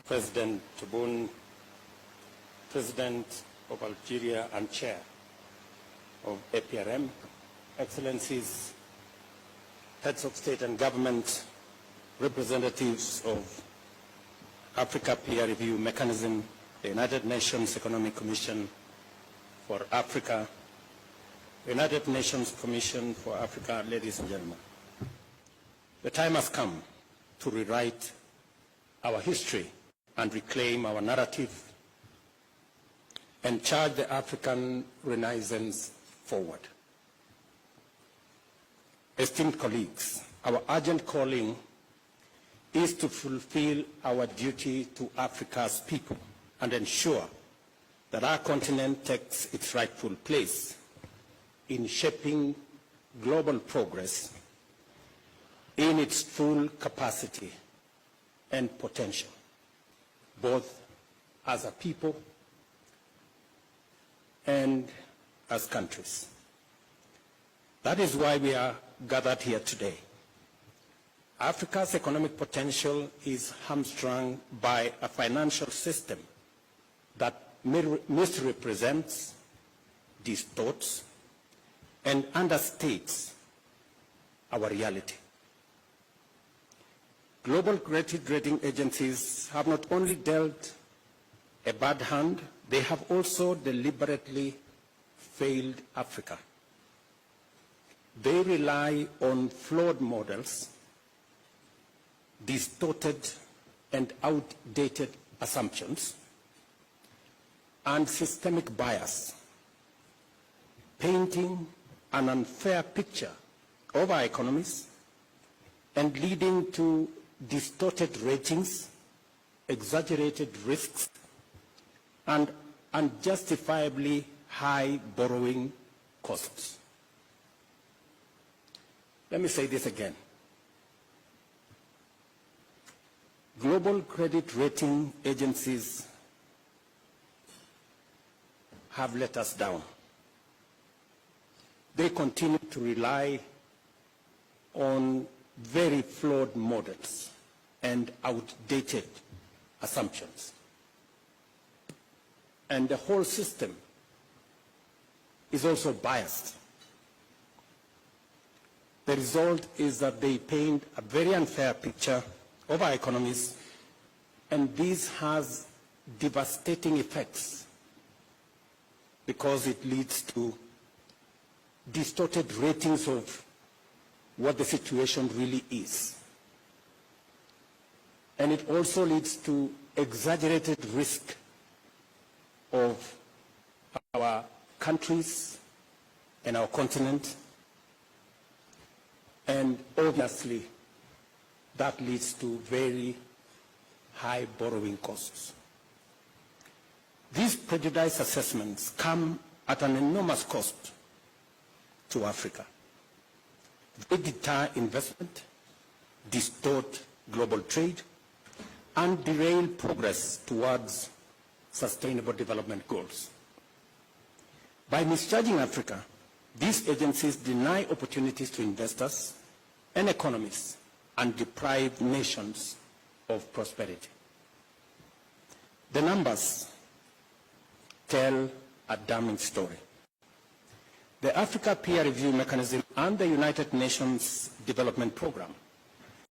President Tebboune, President of Algeria and Chair of APRM, Excellencies, Heads of State and Government, representatives of Africa Peer Review Mechanism, the United Nations Economic Commission for Africa, the United Nations Commission for Africa, ladies and gentlemen. The time has come to rewrite our history and reclaim our narrative and charge the African Renaissance forward. Esteemed colleagues, our urgent calling is to fulfill our duty to Africa's people and ensure that our continent takes its rightful place in shaping global progress in its full capacity and potential, both as a people and as countries. That is why we are gathered here today. Africa's economic potential is hamstrung by a financial system that misrepresents, distorts, and understates our reality. Global credit rating agencies have not only dealt a bad hand, they have also deliberately failed Africa. They rely on flawed models, distorted and outdated assumptions, and systemic bias, painting an unfair picture of our economies and leading to distorted ratings, exaggerated risks, and unjustifiably high borrowing costs. Let me say this again. Global credit rating agencies have let us down. They continue to rely on very flawed models and outdated assumptions. And the whole system is also biased. The result is that they paint a very unfair picture of our economies, and this has devastating effects because it leads to distorted ratings of what the situation really is. And it also leads to exaggerated risk of our countries and our continent, and obviously that leads to very high borrowing costs. These prejudice assessments come at an enormous cost to Africa. They deter investment, distort global trade, and derail progress towards sustainable development goals. By misjudging Africa, these agencies deny opportunities to investors and economies and deprive nations of prosperity. The numbers tell a damning story. The Africa Peer Review Mechanism and the United Nations Development Programme